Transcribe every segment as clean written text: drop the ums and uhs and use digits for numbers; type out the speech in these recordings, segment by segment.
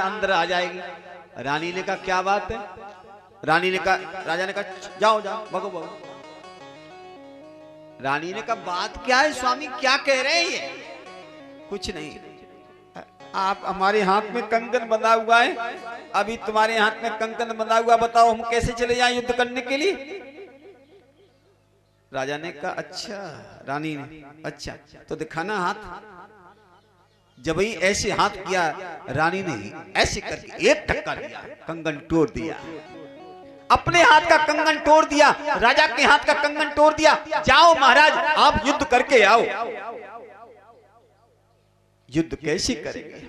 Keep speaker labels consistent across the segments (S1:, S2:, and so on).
S1: अंदर आ जाएगी। रानी ने कहा क्या बात है? रानी ने कहा, राजा ने कहा जाओ जाओ भगो भगो। रानी ने कहा बात क्या है स्वामी, क्या कह रहे हैं ये? कुछ नहीं, आप हमारे हाथ में कंगन बंधा हुआ है, अभी तुम्हारे हाथ में कंगन बंधा हुआ, बताओ हम कैसे चले जाएं युद्ध करने के लिए? राजा ने कहा अच्छा। रानी ने अच्छा तो दिखाना हाथ। जब ही ऐसे हाथ किया, रानी ने ऐसे करके एक टक्का दिया, कंगन तोड़ दिया। अपने हाथ का कंगन तोड़ दिया, राजा के हाथ का कंगन तोड़ दिया। जाओ महाराज आप युद्ध करके आओ। युद्ध कैसे करेंगे?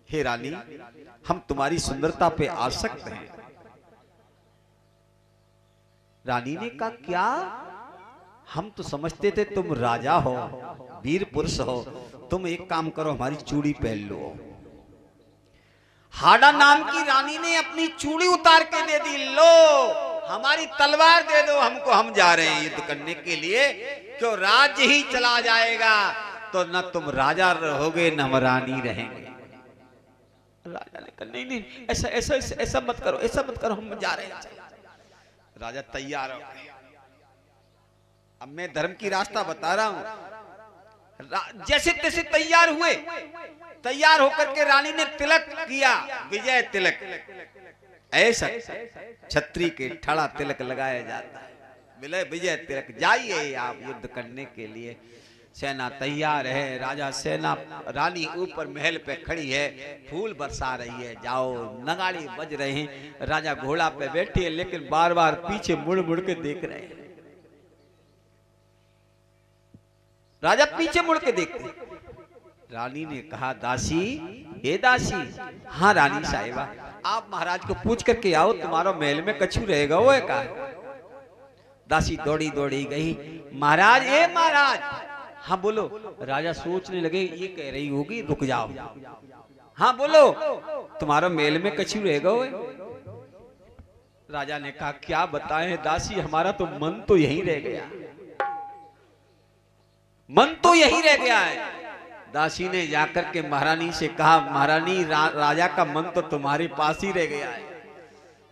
S1: हे रानी, हम तुम्हारी सुंदरता पे आसक्त हैं। रानी ने कहा क्या? हम तो समझते थे तुम राजा हो, वीर पुरुष हो, तुम एक काम करो हमारी चूड़ी पहन लो। हाड़ा नाम की रानी ने अपनी चूड़ी उतार के दे दी, लो हमारी तलवार दे दो हमको, हम जा रहे हैं युद्ध करने के लिए। क्यों राज्य ही चला जाएगा तो न तुम राजा रहोगे न हम रानी रहेंगे। राजा ने कहा नहीं नहीं ऐसा ऐसा ऐसा मत करो, ऐसा मत करो, हम जा रहे हैं। राजा तैयार हो गए। अब मैं धर्म की रास्ता बता रहा हूं। जैसे तैसे तैयार हुए, तैयार होकर के रानी ने तिलक किया, विजय तिलक। ऐसा छत्री के ठड़ा तिलक लगाया जाता है, विजय तिलक। जाइए आप युद्ध करने के लिए। सेना तैयार है, राजा सेना, रानी ऊपर महल पे खड़ी है, फूल बरसा रही है, जाओ नगाड़े बज रहे हैं। राजा घोड़ा पे बैठे हैं, लेकिन बार बार पीछे मुड़ मुड़ के देख रहे हैं। राजा पीछे मुड़ के देखते। रानी ने कहा दासी, हे दासी। हाँ रानी साहिबा, आप महाराज को पूछ करके आओ, तुम्हारा महल में कछू रहेगा वो है का? दासी दौड़ी दौड़ी गई, महाराज ए महाराज। हाँ बोलो। राजा सोचने लगे ये कह रही होगी रुक जाओ। हाँ बोलो, तुम्हारा महल में कछू रहेगा वो? राजा ने कहा क्या बताएं दासी, हमारा तो मन तो यहीं रह गया, मन तो यहीं रह गया है। दासी ने जाकर के महारानी से कहा महारानी राजा का मन तो तुम्हारे पास ही रह गया है।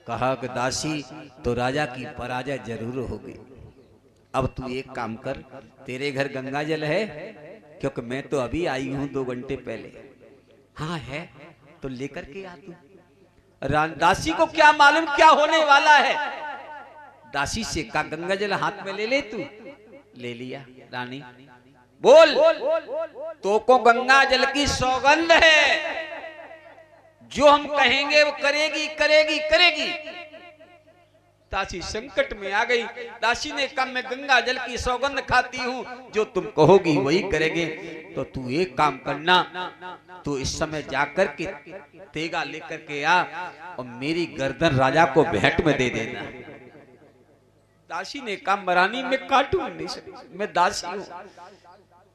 S1: कहा कि दासी तो राजा की पराजय जरूर होगी। अब तू एक काम कर, तेरे घर गंगा जल है? क्योंकि मैं तो अभी आई हूं 2 घंटे पहले। हाँ है, तो लेकर के आ तू। दासी को क्या मालूम क्या होने वाला है। दासी से कहा गंगा जल हाथ में ले ले तू। ले लिया। रानी बोल, तो को गंगा जल की सौगंध है, जो हम कहेंगे वो करेगी करेगी करेगी। दासी संकट में आ गई। दासी ने कहा मैं गंगा जल की सौगंध खाती हूँ, जो तुम कहोगी वही करेंगे। तो तू एक काम करना, तू इस समय जाकर के तेगा लेकर के आ और मेरी गर्दन राजा को भेंट में दे देना। दासी ने कहा महारानी मैं काटूंगी नहीं, मैं दासी हूँ।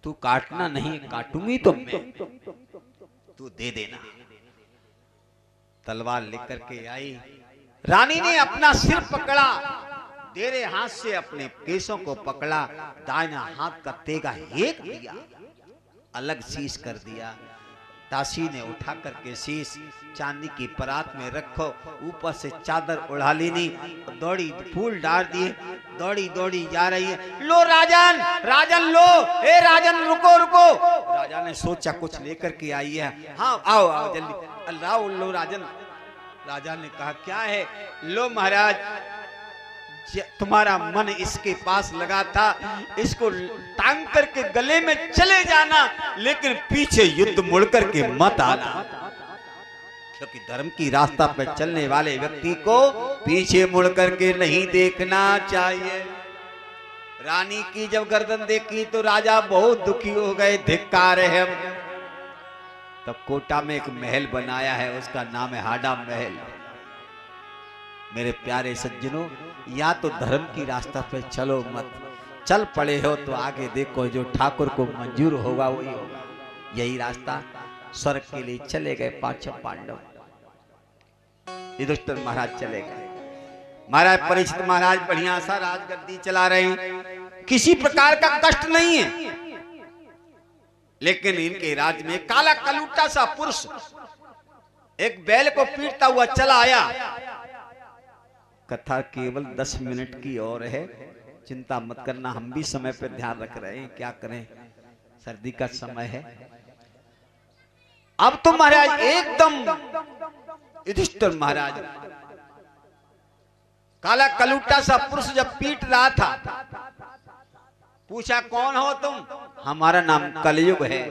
S1: तू काटना नहीं, काटूंगी तो मैं, तू दे देना। तलवार लेकर के आई। रानी ने अपना सिर पकड़ा, तेरे हाथ से अपने केसों को पकड़ा, दाहिना हाथ का तेगा एक दिया, अलग शीश कर दिया। दासी ने उठा करके शीश चांदी की परात में रखो, ऊपर से चादर उड़ा लेनी, दौड़ी फूल डाल दिए, दौड़ी दौड़ी जा रही है। लो राजन, राजन लो, ए राजन रुको रुको। राजा ने सोचा कुछ लेकर के आई है। हाँ आओ आओ जल्दी, अल्लाह लो राजन। राजा ने कहा क्या है? लो महाराज, तुम्हारा मन इसके पास लगा था, इसको टांग करके गले में चले जाना, लेकिन पीछे युद्ध मुड़ करके मत आना, क्योंकि धर्म की रास्ता पर चलने वाले व्यक्ति को पीछे मुड़ करके नहीं देखना चाहिए। रानी की जब गर्दन देखी तो राजा बहुत दुखी हो गए, धिक्कार है। तब कोटा में एक महल बनाया है, उसका नाम है हाड़ा महल। मेरे प्यारे सज्जनों, या तो धर्म की रास्ता पे चलो मत, चल पड़े हो तो आगे देखो, जो ठाकुर को मंजूर होगा वही होगा। यही रास्ता स्वर्ग के लिए चले गए 5 पांडव। युधिष्ठिर महाराज चले गए। महाराज परीक्षित महाराज बढ़िया सा राजगद्दी चला रहे हैं, किसी प्रकार का कष्ट नहीं है, लेकिन इनके राज्य में काला कलूटा सा पुरुष एक बैल को पीटता हुआ चला आया। कथा केवल 10 मिनट की और है, चिंता मत करना, हम भी समय पर ध्यान रख रहे हैं, क्या करें, सर्दी का समय है। अब तो महाराज एकदम युधिष्ठिर महाराज काला कलूटा सा पुरुष जब पीट रहा था, पूछा कौन हो तुम? हमारा नाम कलयुग है,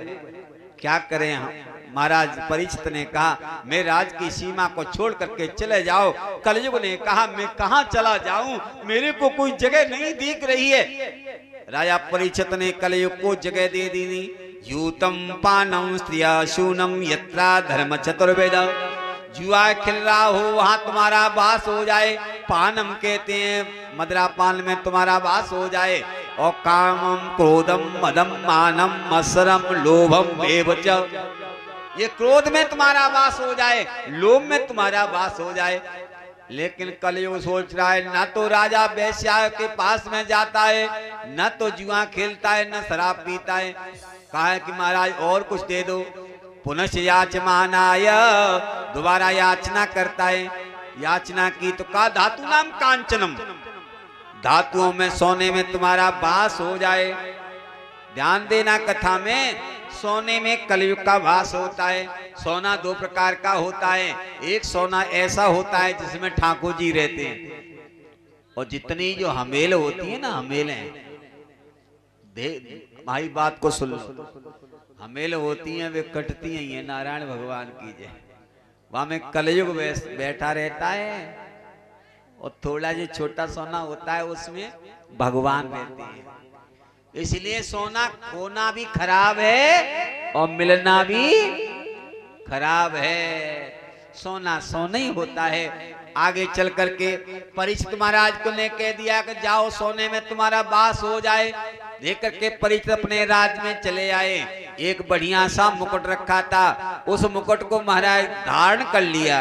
S1: क्या करें हम? महाराज परीक्षित ने कहा मैं राज की सीमा को छोड़ करके चले जाओ। कलयुग ने कहा मैं कहां चला जाऊं, मेरे को कोई जगह नहीं दिख रही है। राजा परीक्षित ने कलयुग को जगह दे दी। यूतम पानम स्त्रिया शूनम यत्रा धर्म चतुर्वेद, जुआ खेल रहा हो वहां तुम्हारा वास हो जाए। पानम कहते हैं मदरा पान में तुम्हारा वास हो जाए। और कामम क्रोधम मदम मानम मत्सरम लोभम बेवच, ये क्रोध में तुम्हारा वास हो जाए, लोभ में तुम्हारा वास हो जाए। लेकिन कलयुग सोच रहा है ना तो राजा वैश्या के पास में जाता है, न तो जुआ खेलता है, न शराब पीता है। कहा है कि महाराज और कुछ दे दो। पुनः याचमानाय, दोबारा याचना करता है। याचना की तो कहा धातु नाम कांचनम, धातुओं में सोने में तुम्हारा वास हो जाए। ध्यान देना कथा में, सोने में कलयुग का वास होता है। सोना दो प्रकार का होता है, एक सोना ऐसा होता है जिसमें ठाकुर जी रहते हैं, और जितनी जो हमेल होती है ना, हमेलें भाई बात को सुन लो, हमेल होती हैं वे कटती हैं, ये नारायण भगवान की जय। वहां में कलयुग बैठा रहता है, और थोड़ा जो छोटा सोना होता है उसमें भगवान रहते हैं। इसलिए सोना खोना भी खराब है और मिलना भी खराब है। सोना सोना ही होता है। आगे चल करके परीक्षित महाराज को ने कह दिया कि जाओ सोने में तुम्हारा वास हो जाए। देख करके परीक्षित अपने राज्य में चले आए। एक बढ़िया सा मुकुट रखा था, उस मुकुट को महाराज धारण कर लिया।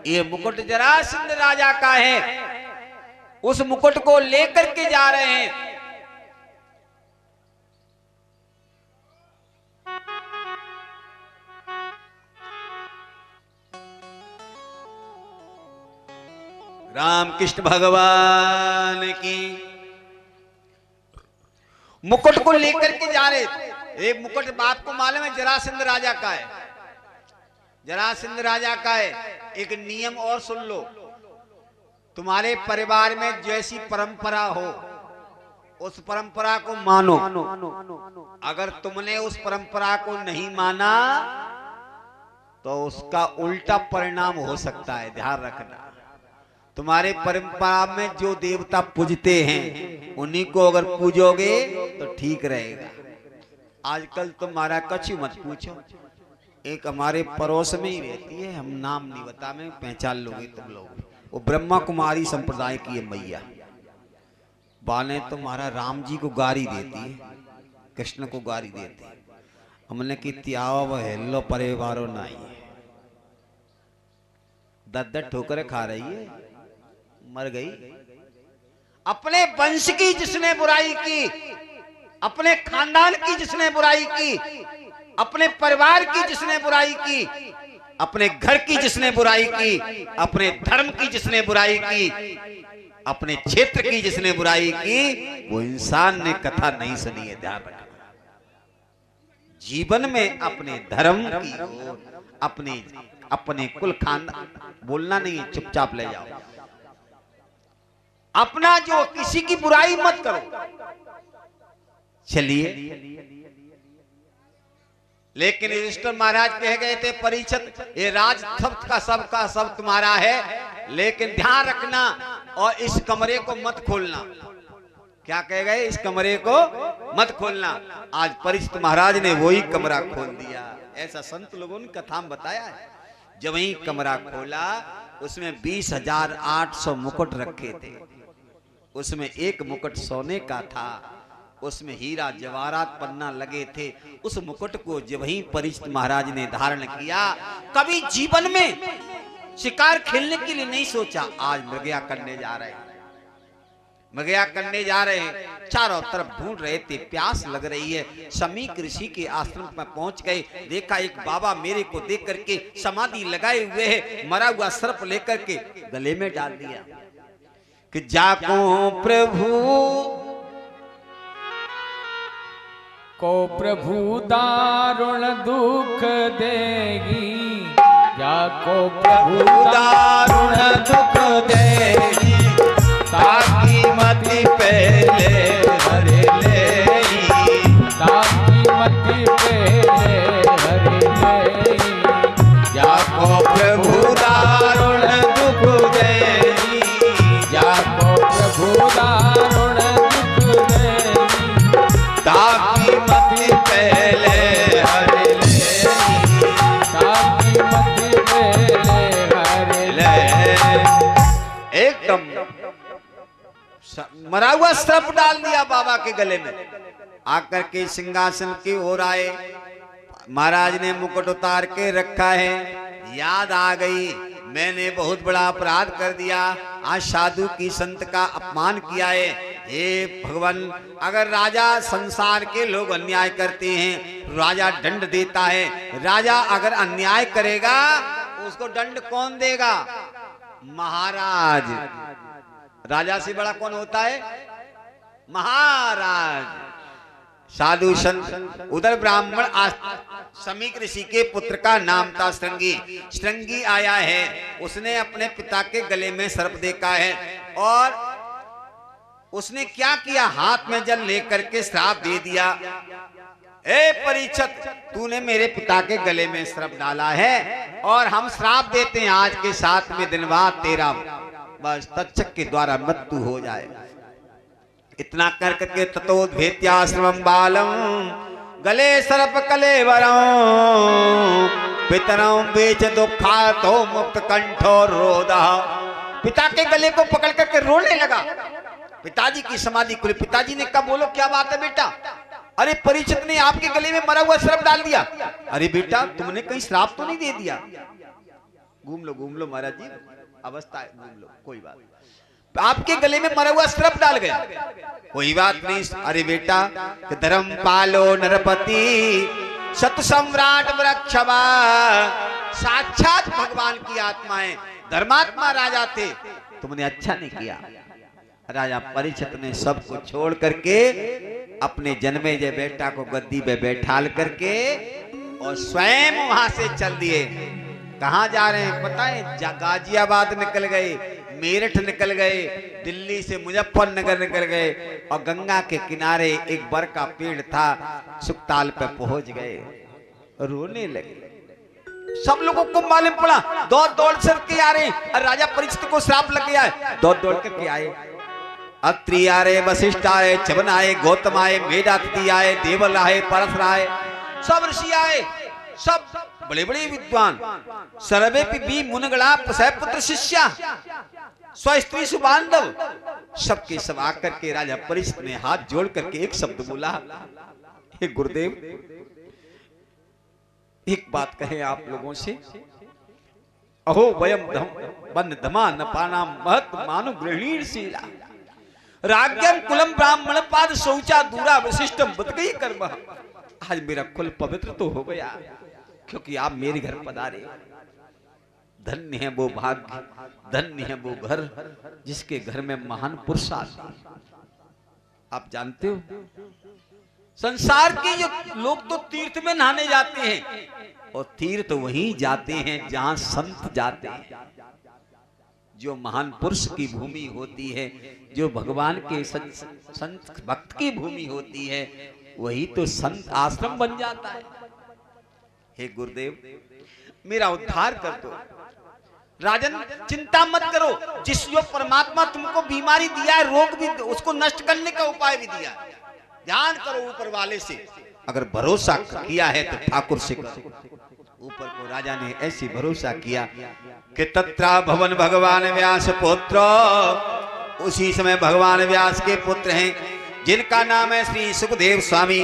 S1: ये मुकुट जरासंध राजा का है, उस मुकुट को लेकर के जा रहे हैं। रामकृष्ण भगवान की मुकुट को लेकर के जा रहे थे। एक मुकुट बाप को मालूम है जरासंध राजा का है, जरासंध राजा का है। एक नियम और सुन लो, तुम्हारे परिवार में जैसी परंपरा हो उस परंपरा को मानो। अगर तुमने उस परंपरा को नहीं माना तो उसका उल्टा परिणाम हो सकता है, ध्यान रखना। तुम्हारे परंपरा में जो देवता पूजते हैं उन्हीं को अगर पूजोगे तो ठीक रहेगा। आजकल तुम्हारा कछु मत पूछो। एक हमारे पड़ोस में ही रहती है, हम नाम नहीं बता, मैं पहचान लोगे तुम लोग। वो ब्रह्मा कुमारी संप्रदाय की है मैया। बाने तुम्हारा राम जी को गारी देती है, कृष्ण को गारी देती है। हमने की त्याव हेलो परिवारों नहीं, दद्दर ठोकरे खा रही है, मर गई। अपने वंश की जिसने बुराई की, अपने खानदान की जिसने बुराई की, अपने परिवार की जिसने बुराई की, अपने घर की जिसने बुराई की, अपने धर्म की जिसने बुराई की, अपने क्षेत्र की जिसने बुराई की, वो इंसान ने कथा नहीं सुनी है, ध्यान रखना। जीवन में अपने धर्म की, अपने कुल खानदान, बोलना नहीं है, चुपचाप ले जाओ। अपना जो किसी की बुराई मत करो। चलिए, लेकिन युधिष्ठिर महाराज कह गए थे परीक्षित ये राज का सब तुम्हारा है, लेकिन ध्यान रखना और इस कमरे को मत खोलना। क्या कह गए? इस कमरे को मत खोलना। आज परीक्षित महाराज ने वही कमरा खोल दिया। ऐसा संत लोगों ने कथा में बताया है। जब वही कमरा खोला उसमें 20,800 मुकुट रखे थे। उसमें एक मुकुट सोने का था, उसमें हीरा जवाहरात पन्ना लगे थे। उस मुकुट को जब ही परीक्षित महाराज ने धारण किया, कभी जीवन में शिकार खेलने के लिए नहीं सोचा, आज मृगया करने जा रहे हैं। मगया करने जा रहे हैं, चारों तरफ ढूंढ रहे थे, प्यास लग रही है। समीक ऋषि के आश्रम में पहुंच गए, देखा एक बाबा मेरे को देख करके समाधि लगाए हुए है, मरा हुआ सर्प लेकर के गले में डाल दिया कि जाको प्रभु
S2: को प्रभु दारुण दुख देगी, जाको प्रभु दारुण दुख देगी,
S1: ताकि मति पहले हरे लेई,
S2: ताकि मति पहले हरे लेई,
S1: जाको प्रभु दारुण दुख देई,
S2: जाको प्रभु दारुण दुख देगी,
S1: ताकि मति पहले हरे लेई,
S2: ताकि मति पहले हरे लेई।
S1: एकदम मरा हुआ सर्प डाल दिया बाबा के गले में। आकर के सिंहासन की ओर आए, महाराज ने मुकुट उतार के रखा है। याद आ गई, मैंने बहुत बड़ा अपराध कर दिया, आज साधु की संत का अपमान किया है। हे भगवान, अगर राजा संसार के लोग अन्याय करते हैं, राजा दंड देता है। राजा अगर अन्याय करेगा उसको दंड कौन देगा? महाराज। राजा से बड़ा कौन होता है? महाराज। साधु संत उधर ब्राह्मण समीक ऋषि के पुत्र का नाम था श्रृंगी। श्रृंगी आया है, उसने अपने पिता के गले में सर्प देखा है और उसने क्या किया, हाथ में जल लेकर के श्राप दे दिया। ए परीक्षित, तूने मेरे पिता के गले में सर्प डाला है और हम श्राप देते हैं आज के 7वें दिन बाद तेरा बस तक्षक के द्वारा मृत्यु हो जाए। इतना कर करके ततोद्भेत्याश्रमं बालम गले सर्प कलेवरं पितरं बेच दुःखातो मुक्त कंठो रोदः। पिता के गले को पकड़ करके रोने लगा। पिताजी की समाधि खुली। पिताजी ने कहा, बोलो क्या बात है बेटा? अरे परीक्षित ने आपके गले में मरा हुआ सर्प डाल दिया। अरे बेटा, तुमने कहीं श्राप तो नहीं दे दिया? घूम लो महाराज जी, अवस्था है, घूम लो, कोई बात नहीं। आपके गले में मरा हुआ सर्प डाल गया, कोई बात नहीं। अरे बेटा, धर्म पालो नरपति सत सम्राट वृक्षवा, साक्षात भगवान की आत्माएं, धर्मात्मा राजा थे, तुमने अच्छा नहीं किया। राजा परीक्षित ने सब कुछ छोड़ करके अपने जन्मे जे बेटा को गद्दी पे बैठाल करके और स्वयं वहां से चल दिए। कहां जा रहे हैं पता है? गाजियाबाद निकल गए, मेरठ निकल गए, दिल्ली से मुजफ्फरनगर निकल गए और गंगा के किनारे एक बर का पेड़ था, सुखताल पे पहुंच गए, रोने लगे। सब लोगों को मालूम पड़ा, दौड़ दौड़ के आ रहे और राजा परीक्षित को श्राप लग गया है। दौड़ दौड़ करके आए, अत्रि आए, वशिष्ठ आए, च्यवन आए, गौतम आए, मेधातिथि आए, देवल आए, परशुराम आए, सब ऋषि आए, सब बड़े बड़े विद्वान। सर्वे भी मुनगणा पुत्र शिष्या स्वस्त्री सुबांधव, सबके सब आकर के राजा परीक्षित ने हाथ जोड़ करके एक शब्द बोला, हे गुरुदेव, एक बात कहे आप लोगों से। अहो वयम वन धमा न पाना महत मानु गृहीणशीला राज्ञम कुलम ब्राह्मण पाद शौचा दूरा विशिष्टम बत गई कर्म। आज मेरा कुल पवित्र तो हो गया क्योंकि आप मेरे घर पधारे। धन्य है वो भाग्य, धन्य है वो घर जिसके घर में महान पुरुष आते। आप जानते हो संसार के जो लोग तो तीर्थ में नहाने जाते हैं और तीर्थ वहीं जाते हैं जहां संत जाते हैं। जो महान पुरुष की भूमि होती है, जो भगवान के संत भक्त की भूमि होती है, वही तो संत आश्रम बन जाता है। हे गुरुदेव, मेरा उद्धार कर दो। राजन चिंता मत करो, जिस जो परमात्मा तुमको बीमारी दिया है, रोग भी, उसको नष्ट करने का उपाय भी दिया है। ध्यान करो ऊपर वाले से, अगर भरोसा किया है तो ठाकुर से करो। ऊपर को राजा ने ऐसी भरोसा किया कि तत्रा भवन भगवान व्यास पुत्र। उसी समय भगवान व्यास के पुत्र हैं जिनका नाम है श्री सुखदेव स्वामी,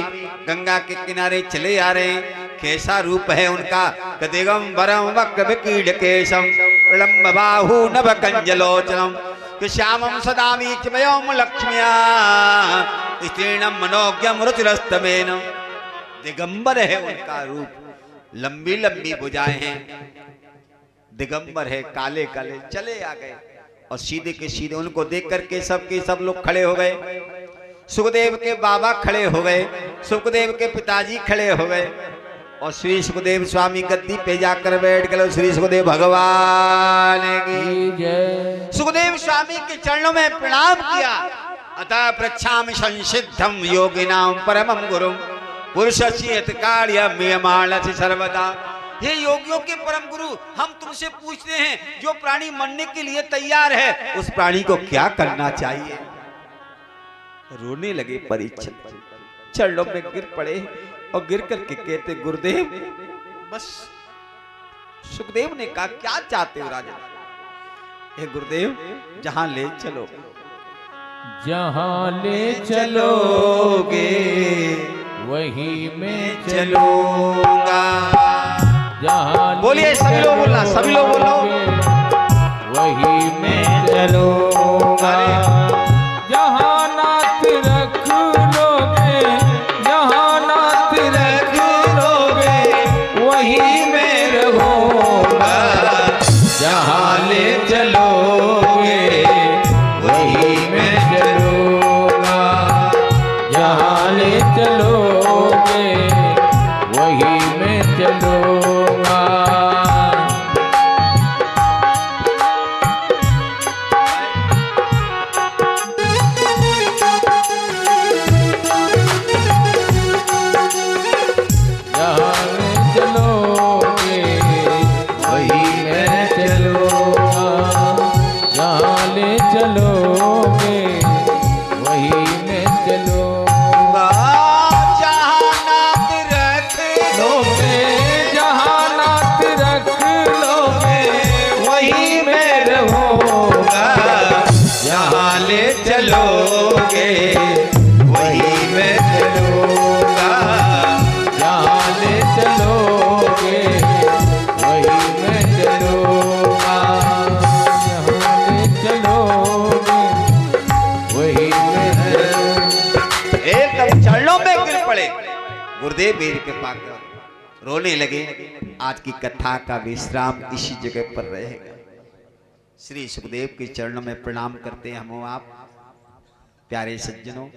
S1: गंगा के किनारे चले आ रहे हैं। कैसा रूप है उनका? दिगंबरम वक्र विकीर्ण केशम प्रलंब बाहु नभ कंजलोचनम कि श्यामं सदा वीक्षमयोम लक्ष्म्या स्त्रीणम मनोज्ञम रुचिरस्तमेन। दिगंबर है उनका रूप, लंबी लंबी भुजाएं हैं, दिगंबर है, काले काले चले आ गए और सीधे के सीधे उनको देख करके सब लोग खड़े हो गए। सुखदेव के बाबा खड़े हो गए, सुखदेव के पिताजी खड़े हो गए और श्री सुखदेव स्वामी गद्दी पे जाकर बैठ गए। श्री सुखदेव भगवान की
S2: जय।
S1: सुखदेव स्वामी के चरणों में प्रणाम किया। अतः प्रच्छामि संसिद्धम योगिनां परमं गुरुं पुरुषस्य हितकार्यमियमानस्य सर्वदा। हे योगियों के परम गुरु, हम तुमसे पूछते हैं, जो प्राणी मरने के लिए तैयार है उस प्राणी को क्या करना चाहिए? रोने लगे परीक्षित, चरणों में गिर पड़े और गिर करके कहते, गुरुदेव बस। सुखदेव ने कहा, क्या चाहते हो राजा? हे गुरुदेव, जहां ले चलो।
S2: जहाँ ले
S1: चलोगे
S2: वही में
S1: चलूंगा।
S2: जहाँ
S1: बोलिए, सभी लोग बोलना, सभी लोग बोलो।
S2: वही में चलूंगा। जहाँ नाथ रख लोगे, जहाँ नाथ रख लोगे वही में रहूंगा। जहाँ ले चलोगे वही में चलूंगा। जहाँ ले चलोगे वही में चलूंगा।
S1: गुरुदेव मेरी कृपा कर रोने लगे। आज की कथा का विश्राम इसी जगह पर रहेगा। श्री सुखदेव के चरणों में प्रणाम करते हैं हम आप। प्यारे सज्जनों,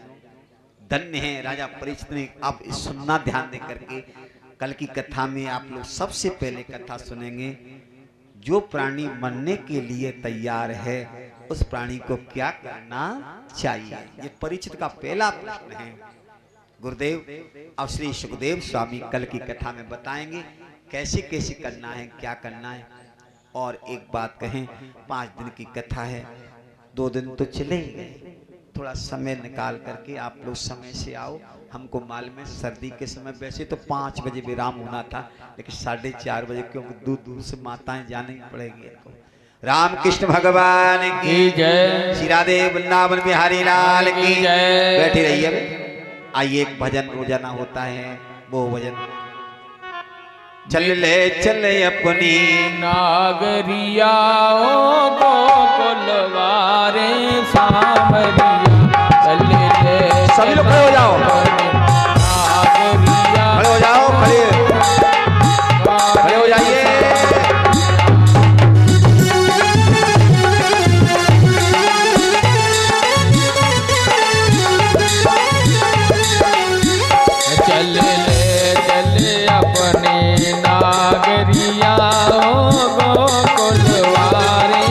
S1: धन्य है राजा परीक्षित ने। आप सुनना ध्यान दे करके, कल की कथा में आप लोग सबसे पहले कथा सुनेंगे। जो प्राणी मरने के लिए तैयार है उस प्राणी को क्या करना चाहिए, ये परीक्षित का पहला प्रश्न है। गुरुदेव अब श्री सुखदेव स्वामी कल की कथा में बताएंगे कैसे कैसे करना है, क्या करना है। और एक बात कहें, 5 दिन की कथा है, 2 दिन तो चले ही गए। थोड़ा समय निकाल करके आप लोग समय से आओ। हमको मालूम है सर्दी के समय वैसे तो 5 बजे विराम होना था, लेकिन 4:30 बजे क्योंकि दूर दूर से माताएं जानी पड़ेगी। रामकृष्ण भगवान की जय। श्री राधे वृंदावन बिहारी लाल की जय। बैठी रहिए। आइए, एक भजन रोजाना होता है, वो भजन चल चले अपनी
S2: नागरिया गोकुलवारे सामरिया। चल ले
S1: सभी लोग खड़े हो जाओ,
S2: नागरिया
S1: खड़े हो जाओ, खड़े हो जाइए।
S2: अपने नागरिया गोकुलवारे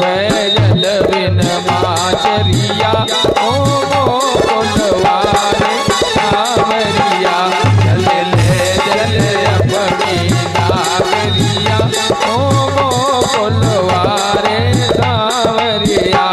S2: पैजल बिन माचरिया ओ गोकुलवारे सावरिया चल ले चल अपनी नागरिया ओ गोकुलवारे सावरिया।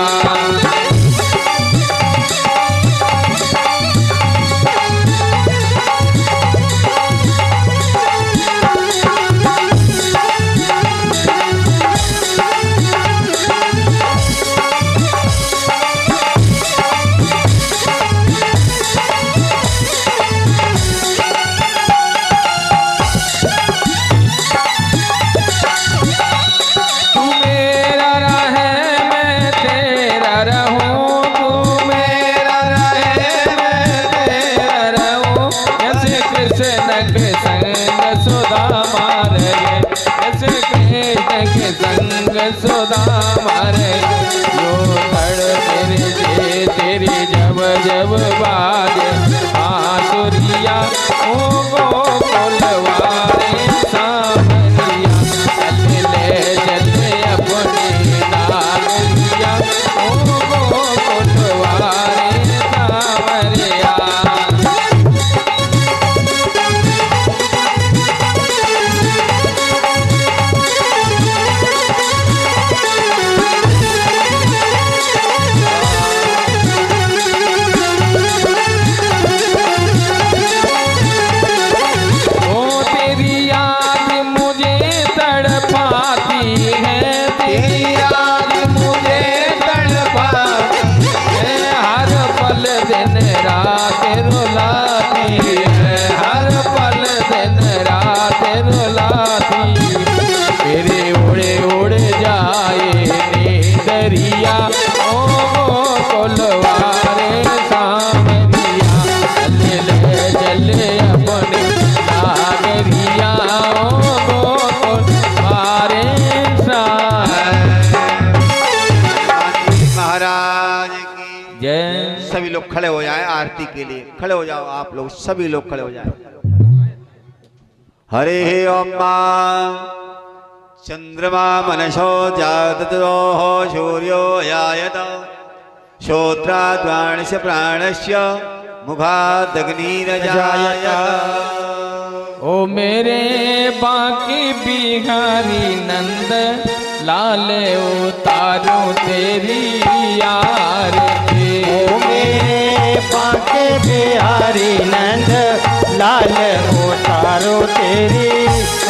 S2: सुदामारे यो तड़ तेरे तेरी जब जब बाजे आसुरिया ओ गोकुलवारे सावरिया चल ले अपनी नागरिया ओ गोकुलवारे सावरिया।
S1: सभी लोग खड़े हो जाएं आरती के लिए। खड़े हो जाओ आप लोग, सभी लोग खड़े हो जाएं। हरे ओम चंद्रमा मनसो जाततो सूर्यो यायत श्रोत्राद्वाणस्य प्राणस्य मुखादग्निरजायत।
S2: ओ मेरे बाकी बिहारी नंद लाल उतारो तेरी आरती।
S3: ओ मेरे बाके बिहारी नंद लाल उतारो तेरी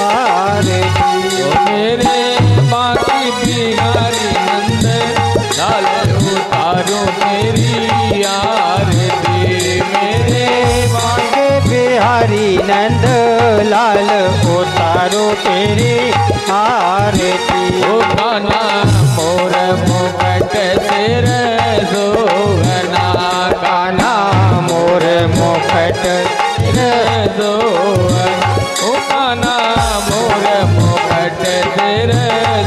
S3: आरती।
S2: ओ मेरे बाकी बिहारी नंद लाल उतारो तेरी आरती। मेरे
S3: बाके बिहारी नंद लाल उतारो तेरी आरती।
S2: ओ कान्हा मोर मुकुट सिर सोहना,
S3: कान्हा मोर मुकुट सिर
S2: सोहना। ओ कान्हा मोर मुकुट सिर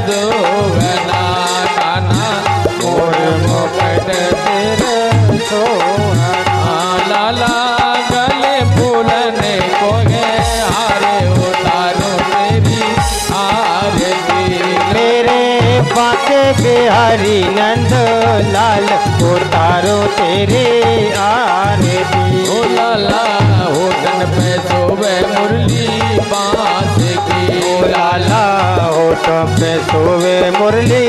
S2: सोहना, कान्हा
S3: मोर मुकुट सिर सोहना।
S2: लाला गले फूलने को है हारे उतारो तेरी आरती।
S3: मेरे बाके बिहारी नंद लाल उतारो तेरी आरती।
S2: ओ लाला होठन पे सोवे मुरली बांस की।
S3: ओ लाला होठ पे सोवे मुरली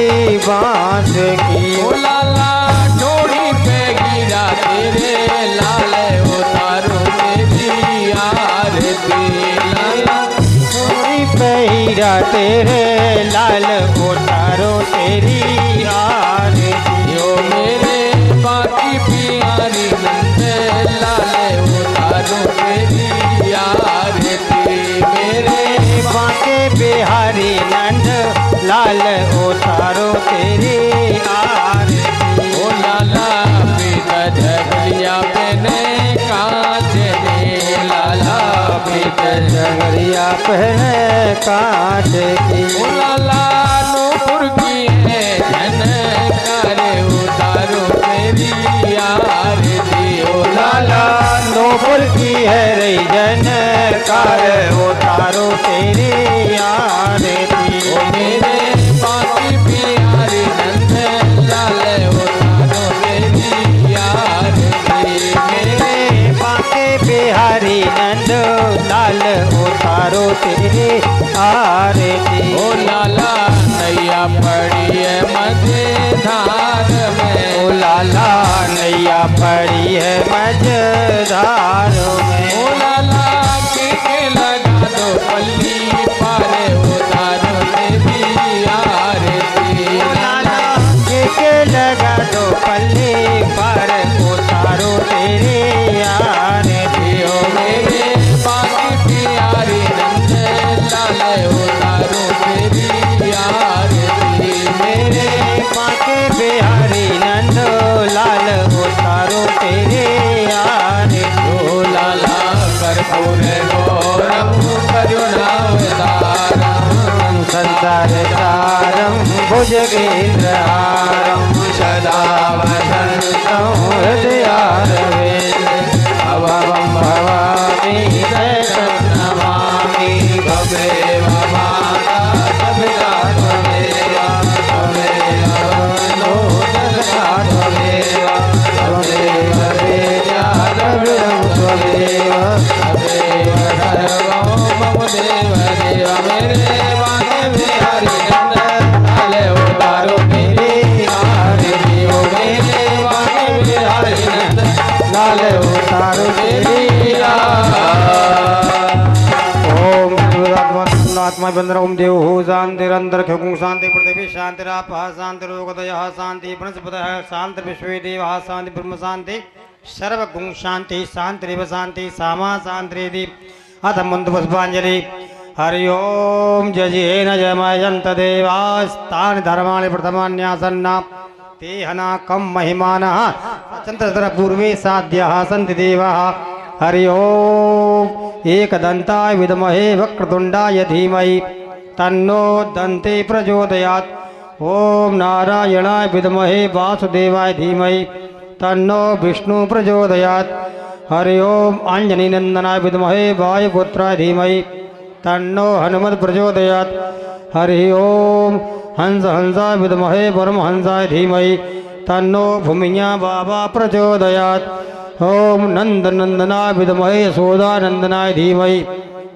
S3: बांस की।
S2: ओ लाला डोरी पे गिरा तेरे लाल उतारो तेरी आरती। लाला
S3: डोरी पे हीरा तेरे लाल उतारो तेरी आरती।
S2: यो मेरे बाकी प्यारी नंद लाल उतारो तेरी आरती। मेरे
S3: बाके बिहारी नंद लाल उतारो तेरी आरती।
S2: ओ लाला पीता झगड़िया पहने कांच ने, लाला पीता
S3: झगड़िया पहने कांच की।
S2: ओ लाला नूपुर की है झनकार उतारो तेरी आरती। ओ
S3: लाला नूपुर की है रही जनकार उतारो तेरी आरती।
S2: ओ मेरे बाकी प्यारी नंद धार में।
S3: ओ लाला नैया पड़ी है मझधार में।
S2: ओ लाला के लगा दो पल्ली पारे उतारो तेरी आरती।
S3: लाला के लगा दो पल्ले पर उतारो तेरे आरती।
S2: ओ मेरे बाकी प्यारी नंद लाल उतारो तेरी आरती।
S3: मेरे बाके बिहारी नंद लाल उतारो तेरे आरती।
S2: ओ लाला कर्पूर गौरम करुणावतारम।
S3: संसार सारम भुजगेन्द्रहारम
S2: सदा वसन्तं
S3: हृदयारविंदे भवं भवामि नमामि।
S2: त्वमेव माता पिता त्वमेव त्वमेव बन्धो जगता त्वमेव त्वमेव वेद्या द्रविणं त्वमेव त्वमेव सर्वं मम देव देव। मेरे बाके बिहारी नंद लाल उतारो तेरी आरती। ओ मेरे बाके बिहारी नंद लाल उतारो तेरी आरती।
S3: ओम आत्मा बंदर ओम देव हो शांतिरंतर खगुं शांति पृथ्वी शांतिराप शांति रोगदय शांति वनस्पत शांति विश्व देव शांति ब्रह्म शांति सर्वगुण शांति शांतिरिव शांति सामा शांति अथ मुंद पुष्पांजलि। हरि ओम जजेन जमयंत देवास्तानि धर्माणि प्रथमान्यासन्ना ते हनाकं महिमानः चन्द्रधर पूर्वे साध्याः सन्ति देवाः। हरि ओम एकदन्ताय विद्महे वक्रतुण्डाय धीमहि तन्नो दन्ते प्रचोदयात्। ओम नारायणाय विद्महे वासुदेवाय धीमहि तन्नो विष्णु प्रचोदयात्। हरि ओम आञ्जनेयनन्दनाय विद्महे वायुपुत्राय धीमहि तन्नो हनुमत् प्रचोदयात्। हरि ओम हंस हंसाय विद्महे परमहंसाय धीमहि तन्नो भूमिया बाबा प्रचोदयात्। ओम नंद नंदनाय विद्महे यशोदानंदनाय धीमहि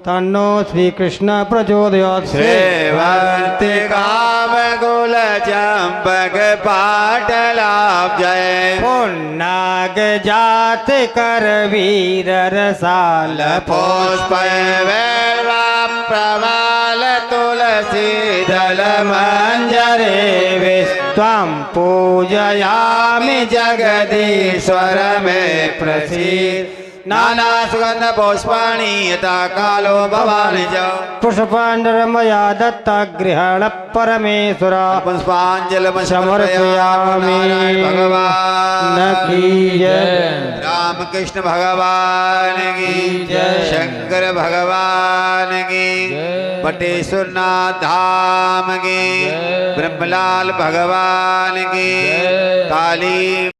S3: तन्नो श्री कृष्ण प्रचोदयात्।
S1: सेवन्ति काम गुल चंपक पाटलाभ जय।
S3: पुन्नाग जात कर वीर रसाल
S1: पुष्प वेल्वा प्रवाल तुलसी दल
S3: मंजरे विस्त्वं पूजयामि
S1: जगदीश्वर में प्रसीद नाना सुगंध पुष्पाणि यथा कालो भवानि च।
S3: पुष्पांजलिर्मया दत्ता गृहण परमेश्वर
S1: पुष्पांजलि
S3: समर्पयामि।
S1: भगवान
S3: न की जय।
S1: राम कृष्ण भगवान की
S2: जय।
S1: शंकर भगवान की
S2: जय।
S1: बटेश्वर नाथ धाम की
S2: जय।
S1: ब्रह्मलाल भगवान की
S2: जय।
S1: काली